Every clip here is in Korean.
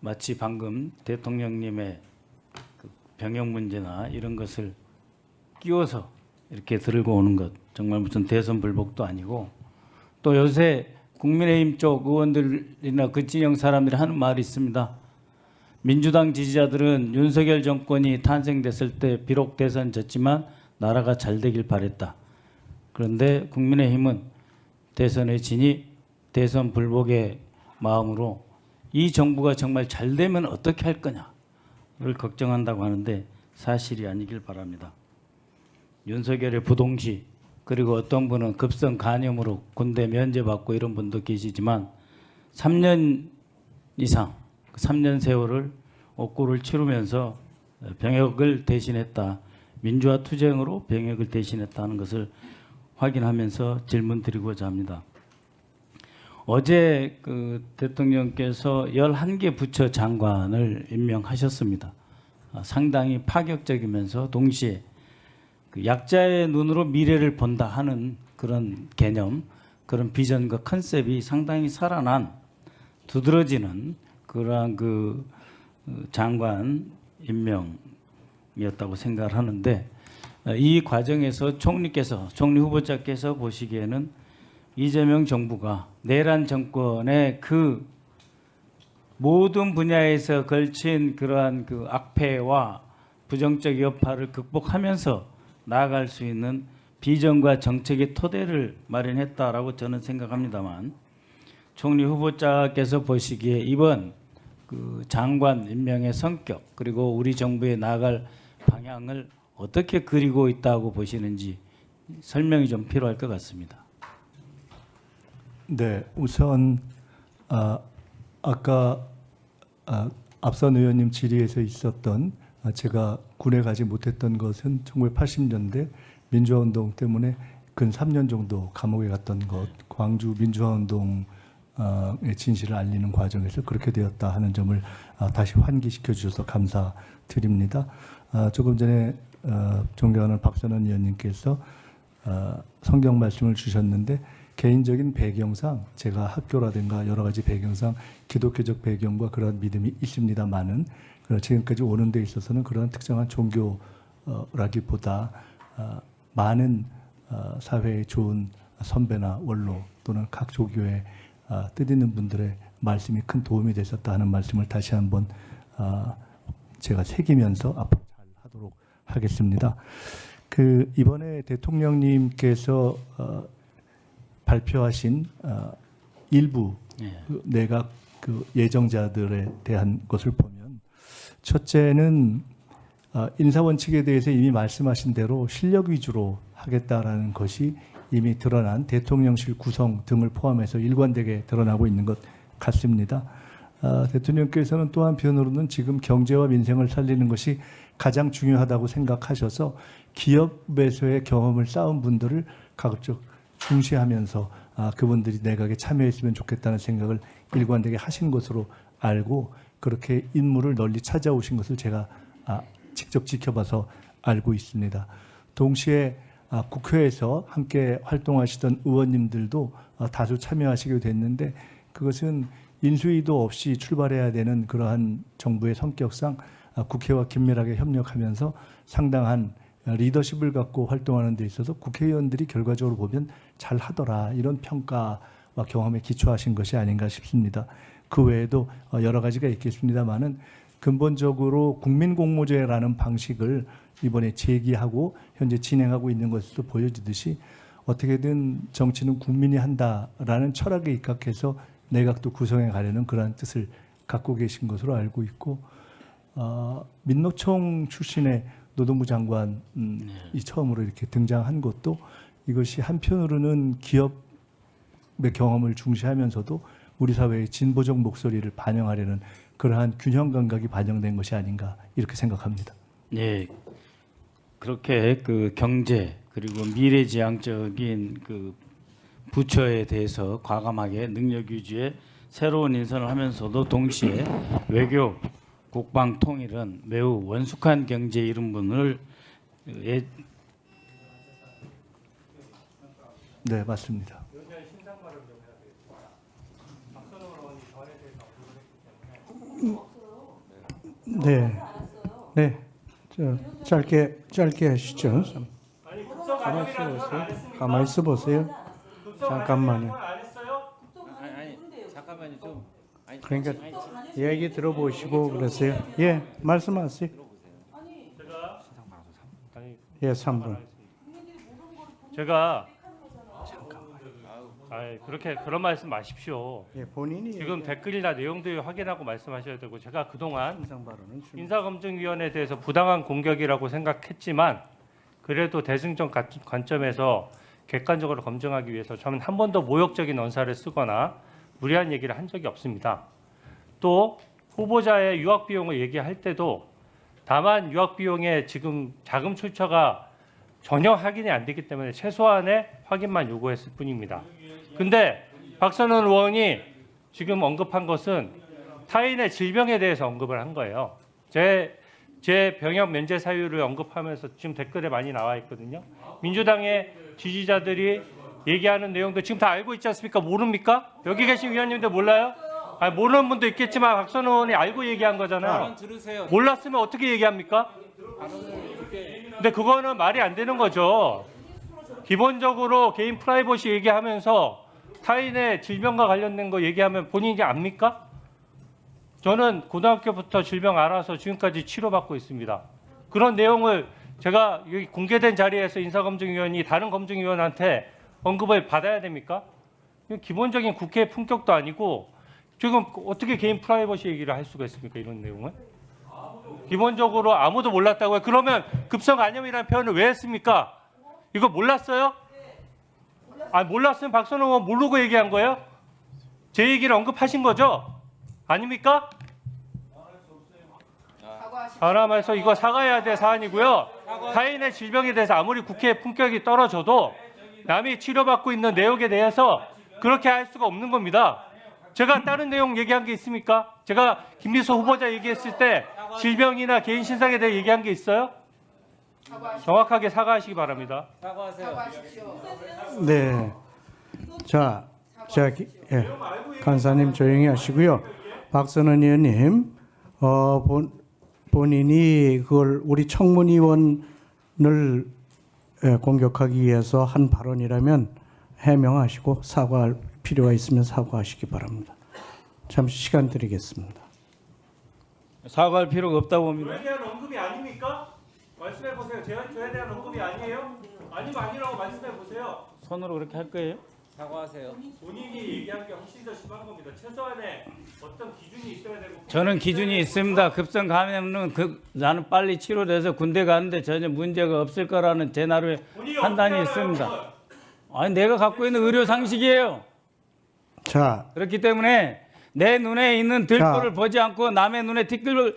마치 방금 대통령님의 그 병역 문제나 이런 것을 끼워서 이렇게 들고 오는 것 정말 무슨 대선 불복도 아니고, 또 요새 국민의힘 쪽 의원들이나 그 진영 사람들이 하는 말이 있습니다. 민주당 지지자들은 윤석열 정권이 탄생됐을 때 비록 대선 졌지만 나라가 잘 되길 바랬다. 그런데 국민의힘은 대선에 지니 대선 불복의 마음으로 이 정부가 정말 잘 되면 어떻게 할 거냐를 걱정한다고 하는데 사실이 아니길 바랍니다. 윤석열의 부동시, 그리고 어떤 분은 급성 간염으로 군대 면제받고 이런 분도 계시지만 3년 이상, 3년 세월을 옥고를 치르면서 병역을 대신했다. 민주화 투쟁으로 병역을 대신했다는 것을 확인하면서 질문 드리고자 합니다. 어제 그 대통령께서 11개 부처 장관을 임명하셨습니다. 상당히 파격적이면서 동시에 그 약자의 눈으로 미래를 본다 하는 그런 개념, 그런 비전과 컨셉이 상당히 살아난 두드러지는 그러한 그 장관 임명이었다고 생각을 하는데, 이 과정에서 총리 후보자께서 보시기에는 이재명 정부가 내란 정권의 그 모든 분야에서 걸친 그러한 그 악폐와 부정적 여파를 극복하면서 나아갈 수 있는 비전과 정책의 토대를 마련했다라고 저는 생각합니다만, 총리 후보자께서 보시기에 이번 그 장관 임명의 성격, 그리고 우리 정부의 나아갈 방향을 어떻게 그리고 있다고 보시는지 설명이 좀 필요할 것 같습니다. 네, 우선 아까 앞선 의원님 질의에서 있었던 제가 군에 가지 못했던 것은 1980년대 민주화운동 때문에 근 3년 정도 감옥에 갔던 것, 광주 민주화운동의 진실을 알리는 과정에서 그렇게 되었다 하는 점을 다시 환기시켜 주셔서 감사드립니다. 조금 전에 존경하는 박선원 의원님께서 성경 말씀을 주셨는데, 개인적인 배경상 제가 학교라든가 여러 가지 배경상 기독교적 배경과 그런 믿음이 있습니다만은 지금까지 오는 데 있어서는 그런 특정한 종교라기보다 많은 사회에 좋은 선배나 원로 또는 각 조교의 뜻있는 분들의 말씀이 큰 도움이 되셨다 하는 말씀을 다시 한번 제가 새기면서 앞으로 잘 하도록 하겠습니다. 그 이번에 대통령님께서 발표하신 일부 내각 그 예정자들에 대한 것을 보면, 첫째는 인사원칙에 대해서 이미 말씀하신 대로 실력 위주로 하겠다라는 것이 이미 드러난 대통령실 구성 등을 포함해서 일관되게 드러나고 있는 것 같습니다. 대통령께서는 또 한편으로는 지금 경제와 민생을 살리는 것이 가장 중요하다고 생각하셔서 기업에서의 경험을 쌓은 분들을 가급적 중시하면서 그분들이 내각에 참여했으면 좋겠다는 생각을 일관되게 하신 것으로 알고, 그렇게 인물을 널리 찾아오신 것을 제가 직접 지켜봐서 알고 있습니다. 동시에 국회에서 함께 활동하시던 의원님들도 다수 참여하시게 됐는데, 그것은 인수위도 없이 출발해야 되는 그러한 정부의 성격상 국회와 긴밀하게 협력하면서 상당한 리더십을 갖고 활동하는 데 있어서 국회의원들이 결과적으로 보면 잘하더라, 이런 평가와 경험에 기초하신 것이 아닌가 싶습니다. 그 외에도 여러 가지가 있겠습니다만은 근본적으로 국민공모제라는 방식을 이번에 제기하고 현재 진행하고 있는 것으로 보여지듯이 어떻게든 정치는 국민이 한다라는 철학에 입각해서 내각도 구성해 가려는 그러한 뜻을 갖고 계신 것으로 알고 있고, 민노총 출신의 노동부 장관이 처음으로 이렇게 등장한 것도, 이것이 한편으로는 기업의 경험을 중시하면서도 우리 사회의 진보적 목소리를 반영하려는 그러한 균형 감각이 반영된 것이 아닌가 이렇게 생각합니다. 네, 그렇게 그 경제 그리고 미래지향적인 그 부처에 대해서 과감하게 능력 유지에 새로운 인선을 하면서도 동시에 외교, 국방, 통일은 매우 원숙한 경제 이런 분을 네, 맞습니다. 네. 네. 짧게 하시죠. 가만히 있어 보세요. 가만히 있어 보세요. 잠깐만요. 잠깐만요 좀. 그러니까 이야기 들어보시고 그러세요. 예, 말씀하세요. 예, 3분. 제가 그렇게 그런 말씀 마십시오. 예, 본인이 지금 댓글이나 내용들 확인하고 말씀하셔야 되고 제가 그동안 인상 발언은 인사검증위원회에 대해서 부당한 공격이라고 생각했지만 그래도 대승적 관점에서 객관적으로 검증하기 위해서 저는 한 번도 모욕적인 언사를 쓰거나 무리한 얘기를 한 적이 없습니다. 또 후보자의 유학 비용을 얘기할 때도 다만 유학 비용의 지금 자금 출처가 전혀 확인이 안 되기 때문에 최소한의 확인만 요구했을 뿐입니다. 근데 박선원 의원이 지금 언급한 것은 타인의 질병에 대해서 언급을 한 거예요. 제 병역 면제 사유를 언급하면서 지금 댓글에 많이 나와 있거든요. 민주당의 지지자들이 얘기하는 내용도 지금 다 알고 있지 않습니까? 모릅니까? 여기 계신 위원님들 몰라요? 아니, 모르는 분도 있겠지만 박선원 의원이 알고 얘기한 거잖아요. 몰랐으면 어떻게 얘기합니까? 근데 그거는 말이 안 되는 거죠. 기본적으로 개인 프라이버시 얘기하면서 타인의 질병과 관련된 거 얘기하면 본인이 압니까? 저는 고등학교부터 질병 알아서 지금까지 치료받고 있습니다. 그런 내용을 제가 여기 공개된 자리에서 인사검증위원이 다른 검증위원한테 언급을 받아야 됩니까? 기본적인 국회의 품격도 아니고 지금 어떻게 개인 프라이버시 얘기를 할 수가 있습니까? 이런 내용을? 기본적으로 아무도 몰랐다고요. 그러면 급성 간염이라는 표현을 왜 했습니까? 이거 몰랐어요? 아, 몰랐으면 박선호 의원 모르고 얘기한 거예요? 제 얘기를 언급하신 거죠? 아닙니까? 사람에서 이거 사과해야 될 사안이고요. 타인의 질병에 대해서 아무리 국회의 품격이 떨어져도 남이 치료받고 있는 내용에 대해서 그렇게 할 수가 없는 겁니다. 제가 다른 내용 얘기한 게 있습니까? 제가 김미수 후보자 얘기했을 때 질병이나 개인 신상에 대해 얘기한 게 있어요? 정확하게 사과하시기 바랍니다. 네. 자, 예. 간사님 조용히 하시고요. 박선원 의원님, 본인이 그걸 우리 청문위원을 공격하기 위해서 한 발언이라면 해명하시고 사과할 필요가 있으면 사과하시기 바랍니다. 잠시 시간 드리겠습니다. 사과할 필요가 없다고 봅니다. 저에 대한 언급이 아닙니까? 말씀해 보세요. 저에 대한 언급이 아니에요? 아니면 아니라고 말씀해 보세요. 손으로 그렇게 할 거예요? 사과하세요. 본인이 얘기한 게 훨씬 더 심한 겁니다. 최소한의 어떤 기준이 있어야 되고. 저는 기준이 있습니다. 급성 감염은 나는 빨리 치료돼서 군대 가는데 전혀 문제가 없을 거라는 제 나름의 판단이 있습니다. 아니 내가 갖고 있는 의료 상식이에요. 자, 그렇기 때문에 내 눈에 있는 들보를 보지 않고 남의 눈에 티끌을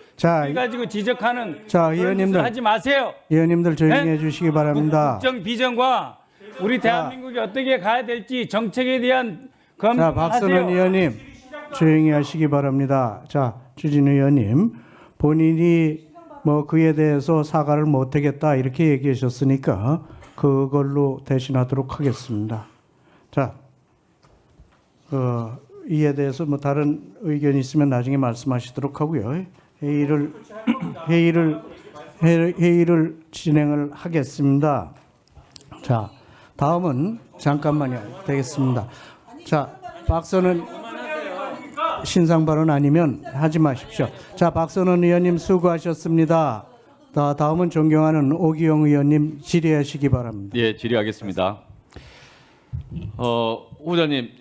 가지고 지적하는 그런 의원님들 짓을 하지 마세요. 의원님들 조용히 네? 해주시기 바랍니다. 국정 비전과 우리 대한민국이 어떻게 가야 될지 정책에 대한 자, 검증하세요. 박선원 의원님 조용히 하시기 바랍니다. 자, 주진 의원님 본인이 뭐 그에 대해서 사과를 못하겠다 이렇게 얘기하셨으니까 그걸로 대신하도록 하겠습니다. 자, 이에 대해서 뭐 다른 의견이 있으면 나중에 말씀하시도록 하고요. 회의를 진행을 하겠습니다. 자, 다음은 잠깐만요. 되겠습니다. 자, 박선원 신상 발언 아니면 하지 마십시오. 자, 박선원 의원님 수고하셨습니다. 다음은 존경하는 오기영 의원님 질의하시기 바랍니다. 예, 질의하겠습니다. 후보자님.